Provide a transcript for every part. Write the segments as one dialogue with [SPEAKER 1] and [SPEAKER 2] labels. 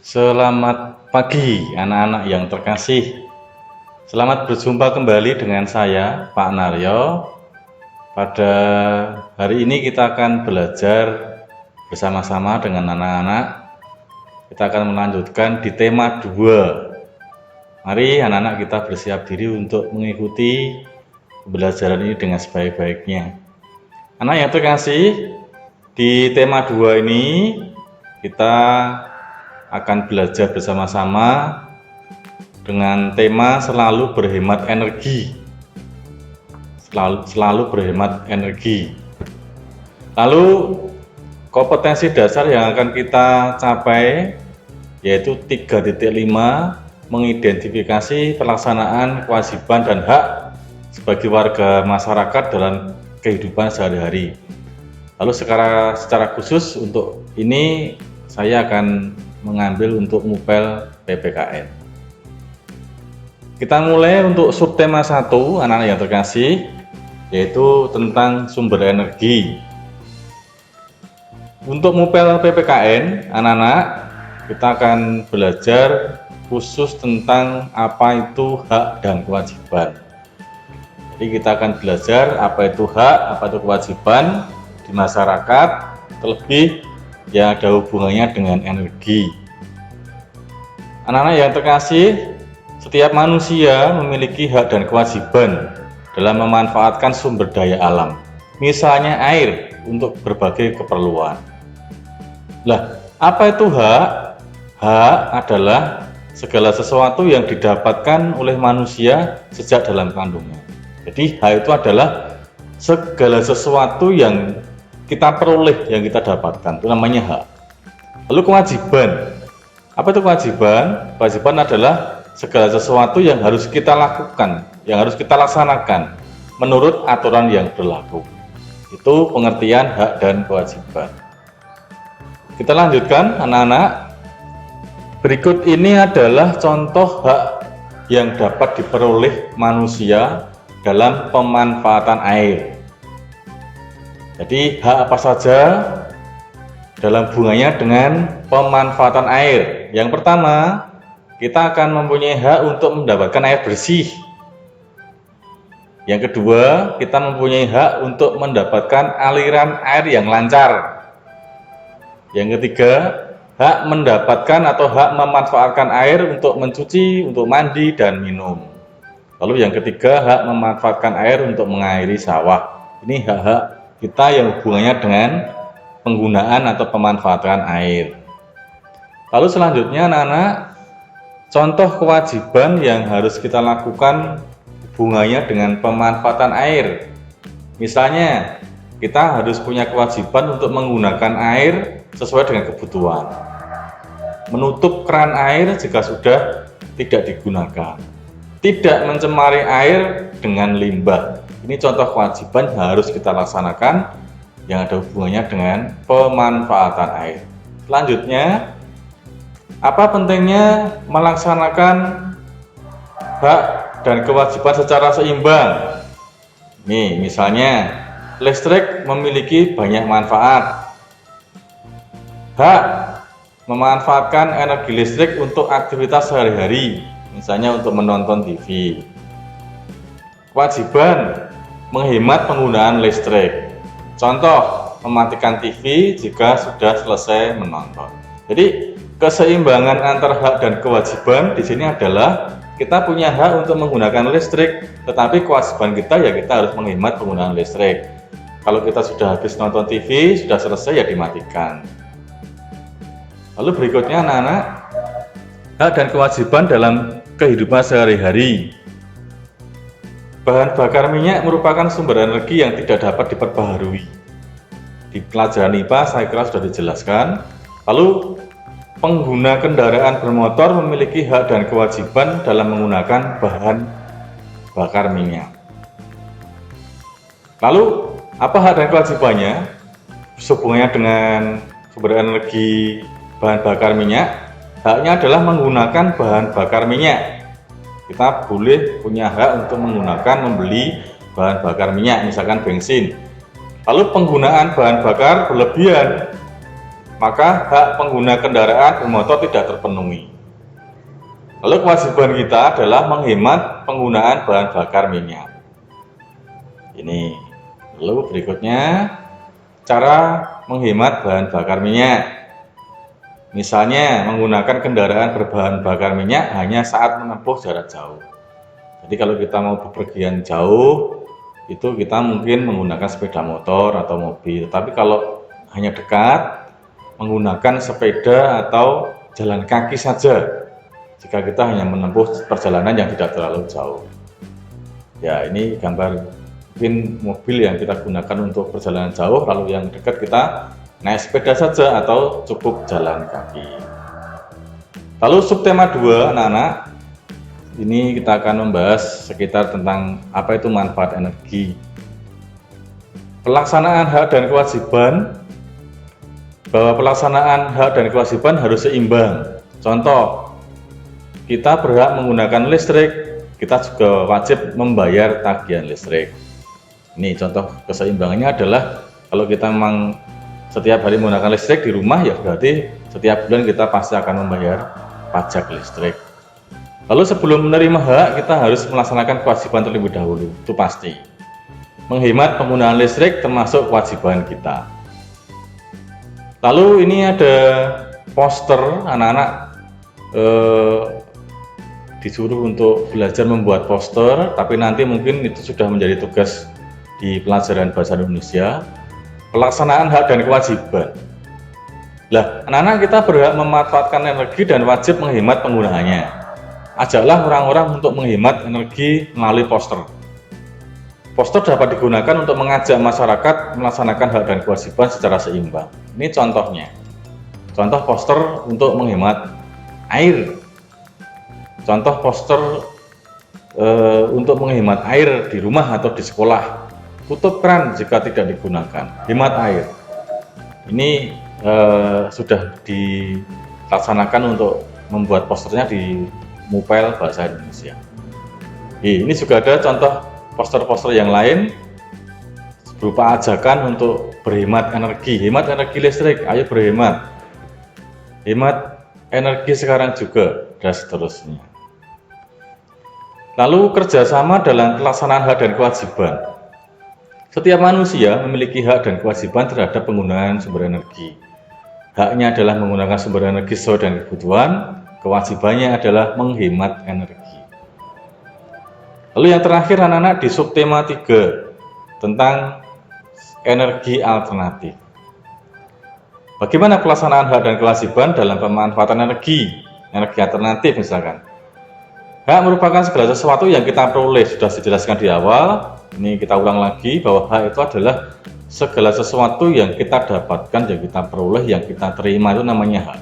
[SPEAKER 1] Selamat pagi anak-anak yang terkasih. Selamat berjumpa kembali dengan saya Pak Naryo. Pada hari ini kita akan belajar bersama-sama dengan anak-anak. Kita akan melanjutkan di tema 2. Mari anak-anak kita bersiap diri untuk mengikuti pembelajaran ini dengan sebaik-baiknya. Anak yang terkasih, di tema 2 ini kita akan belajar bersama-sama dengan tema selalu berhemat energi. Selalu berhemat energi. Lalu kompetensi dasar yang akan kita capai yaitu 3.5, mengidentifikasi pelaksanaan kewajiban dan hak sebagai warga masyarakat dalam kehidupan sehari-hari. Lalu secara khusus untuk ini saya akan mengambil untuk MUPEL PPKN. Kita mulai untuk subtema 1 anak-anak yang terkasih, yaitu tentang sumber energi. Untuk MUPEL PPKN anak-anak, kita akan belajar khusus tentang apa itu hak dan kewajiban. Jadi kita akan belajar apa itu hak, apa itu kewajiban di masyarakat, terlebih yang ada hubungannya dengan energi. Anak-anak yang terkasih, setiap manusia memiliki hak dan kewajiban dalam memanfaatkan sumber daya alam, misalnya air, untuk berbagai keperluan. Lah, apa itu hak? Hak adalah segala sesuatu yang didapatkan oleh manusia sejak dalam kandungan. Jadi hak itu adalah segala sesuatu yang kita peroleh, yang kita dapatkan, itu namanya hak. Lalu kewajiban, apa itu kewajiban? Kewajiban adalah segala sesuatu yang harus kita lakukan, yang harus kita laksanakan menurut aturan yang berlaku. Itu pengertian hak dan kewajiban. Kita lanjutkan anak-anak. Berikut ini adalah contoh hak yang dapat diperoleh manusia dalam pemanfaatan air. Jadi hak apa saja dalam hubungannya dengan pemanfaatan air? Yang pertama, kita akan mempunyai hak untuk mendapatkan air bersih. Yang kedua, kita mempunyai hak untuk mendapatkan aliran air yang lancar. Yang ketiga, hak mendapatkan atau hak memanfaatkan air untuk mencuci, untuk mandi dan minum. Lalu yang ketiga, hak memanfaatkan air untuk mengairi sawah. Ini hak-hak kita yang hubungannya dengan penggunaan atau pemanfaatan air. Lalu selanjutnya anak-anak, contoh kewajiban yang harus kita lakukan hubungannya dengan pemanfaatan air. Misalnya, kita harus punya kewajiban untuk menggunakan air sesuai dengan kebutuhan. Menutup keran air jika sudah tidak digunakan. Tidak mencemari air dengan limbah. Ini contoh kewajiban yang harus kita laksanakan yang ada hubungannya dengan pemanfaatan air. Selanjutnya, apa pentingnya melaksanakan hak dan kewajiban secara seimbang? Nih, misalnya listrik memiliki banyak manfaat. Hak memanfaatkan energi listrik untuk aktivitas sehari-hari, misalnya untuk menonton TV. Kewajiban menghemat penggunaan listrik. Contoh, mematikan TV jika sudah selesai menonton. Jadi, keseimbangan antara hak dan kewajiban di sini adalah kita punya hak untuk menggunakan listrik, tetapi kewajiban kita ya kita harus menghemat penggunaan listrik. Kalau kita sudah habis nonton TV, sudah selesai ya dimatikan. Lalu berikutnya anak-anak, hak dan kewajiban dalam kehidupan sehari-hari. Bahan bakar minyak merupakan sumber energi yang tidak dapat diperbaharui. Di pelajaran IPA saya kira sudah dijelaskan. Lalu pengguna kendaraan bermotor memiliki hak dan kewajiban dalam menggunakan bahan bakar minyak. Lalu apa hak dan kewajibannya? Hubungannya dengan sumber energi bahan bakar minyak. Haknya adalah menggunakan bahan bakar minyak. Kita boleh punya hak untuk membeli bahan bakar minyak, misalkan bensin. Lalu penggunaan bahan bakar berlebihan maka hak pengguna kendaraan bermotor tidak terpenuhi. Lalu kewajiban kita adalah menghemat penggunaan bahan bakar minyak. Ini. Lalu berikutnya, cara menghemat bahan bakar minyak. Misalnya menggunakan kendaraan berbahan bakar minyak hanya saat menempuh jarak jauh. Jadi kalau kita mau bepergian jauh, itu kita mungkin menggunakan sepeda motor atau mobil. Tapi kalau hanya dekat, menggunakan sepeda atau jalan kaki saja. Jika kita hanya menempuh perjalanan yang tidak terlalu jauh. Ya, ini gambar mungkin mobil yang kita gunakan untuk perjalanan jauh, lalu yang dekat kita naik sepeda saja atau cukup jalan kaki. Lalu subtema 2, anak-anak. Ini kita akan membahas sekitar tentang apa itu manfaat energi. Pelaksanaan hak dan kewajiban, bahwa pelaksanaan hak dan kewajiban harus seimbang. Contoh, kita berhak menggunakan listrik, kita juga wajib membayar tagihan listrik. Ini contoh keseimbangannya adalah kalau kita memang setiap hari menggunakan listrik di rumah, ya berarti setiap bulan kita pasti akan membayar pajak listrik. Lalu sebelum menerima hak, kita harus melaksanakan kewajiban terlebih dahulu, itu pasti. Menghemat penggunaan listrik termasuk kewajiban kita. Lalu ini ada poster, anak-anak disuruh untuk belajar membuat poster, tapi nanti mungkin itu sudah menjadi tugas di pelajaran bahasa Indonesia. Pelaksanaan hak dan kewajiban. Lah, anak-anak kita berhak memanfaatkan energi dan wajib menghemat penggunaannya. Ajaklah orang-orang untuk menghemat energi melalui poster. Poster dapat digunakan untuk mengajak masyarakat melaksanakan hak dan kewajiban secara seimbang. Ini contohnya. Contoh poster untuk menghemat air. Contoh poster untuk menghemat air di rumah atau di sekolah. Tutup keran jika tidak digunakan. Hemat air. Ini sudah dilaksanakan untuk membuat posternya di Mupel Bahasa Indonesia. Ini juga ada contoh poster-poster yang lain berupa ajakan untuk berhemat energi, hemat energi listrik, ayo berhemat, hemat energi sekarang juga, dan seterusnya. Lalu kerjasama dalam pelaksanaan hak dan kewajiban. Setiap manusia memiliki hak dan kewajiban terhadap penggunaan sumber energi. Haknya adalah menggunakan sumber energi sesuai dengan kebutuhan, kewajibannya adalah menghemat energi. Lalu yang terakhir anak-anak di subtema 3 tentang energi alternatif. Bagaimana pelaksanaan hak dan kewajiban dalam pemanfaatan energi alternatif misalkan. Hak merupakan segala sesuatu yang kita peroleh, sudah dijelaskan di awal. Ini kita ulang lagi bahwa hak itu adalah segala sesuatu yang kita dapatkan, yang kita peroleh, yang kita terima, itu namanya hak.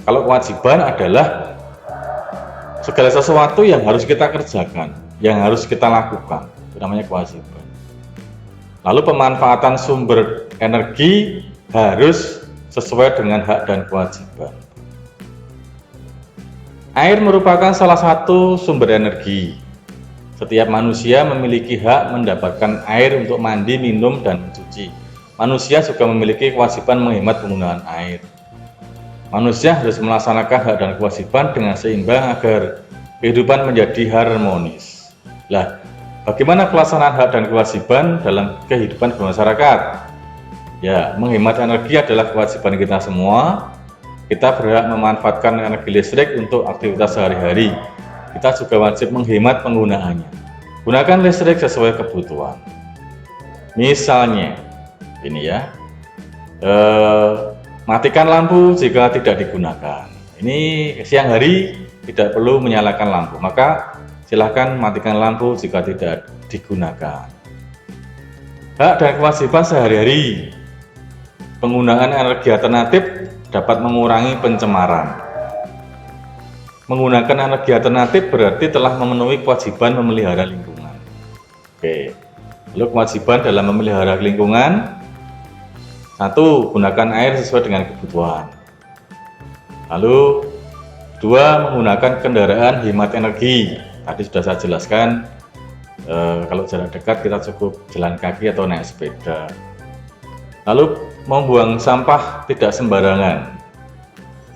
[SPEAKER 1] Kalau kewajiban adalah segala sesuatu yang harus kita kerjakan, yang harus kita lakukan, itu namanya kewajiban. Lalu pemanfaatan sumber energi harus sesuai dengan hak dan kewajiban. Air merupakan salah satu sumber energi. Setiap manusia memiliki hak mendapatkan air untuk mandi, minum, dan mencuci. Manusia juga memiliki kewajiban menghemat penggunaan air. Manusia harus melaksanakan hak dan kewajiban dengan seimbang agar kehidupan menjadi harmonis. Lah, bagaimana pelaksanaan hak dan kewajiban dalam kehidupan bermasyarakat? Ya, menghemat energi adalah kewajiban kita semua. Kita berhak memanfaatkan energi listrik untuk aktivitas sehari-hari. Kita juga wajib menghemat penggunaannya. Gunakan listrik sesuai kebutuhan. Misalnya, ini ya, matikan lampu jika tidak digunakan. Ini siang hari tidak perlu menyalakan lampu, maka silakan matikan lampu jika tidak digunakan. Hak dan kewajiban sehari-hari. Penggunaan energi alternatif dapat mengurangi pencemaran. Menggunakan energi alternatif berarti telah memenuhi kewajiban memelihara lingkungan. Oke, lalu kewajiban dalam memelihara lingkungan. 1. Gunakan air sesuai dengan kebutuhan. Lalu 2. Menggunakan kendaraan hemat energi. Tadi sudah saya jelaskan, kalau jarak dekat kita cukup jalan kaki atau naik sepeda. Lalu membuang sampah tidak sembarangan.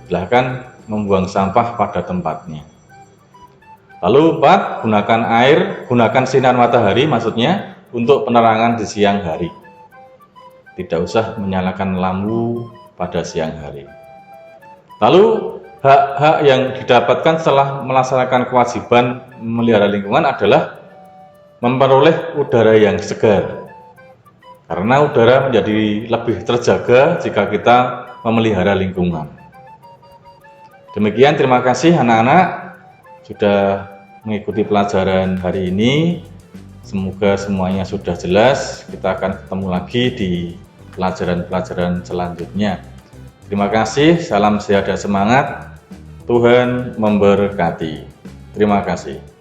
[SPEAKER 1] Silahkan membuang sampah pada tempatnya. Lalu 4, gunakan sinar matahari maksudnya untuk penerangan di siang hari. Tidak usah menyalakan lampu pada siang hari. Lalu hak-hak yang didapatkan setelah melaksanakan kewajiban memelihara lingkungan adalah memperoleh udara yang segar. Karena udara menjadi lebih terjaga jika kita memelihara lingkungan. Demikian, terima kasih anak-anak sudah mengikuti pelajaran hari ini. Semoga semuanya sudah jelas. Kita akan ketemu lagi di pelajaran-pelajaran selanjutnya. Terima kasih, salam sehat dan semangat. Tuhan memberkati. Terima kasih.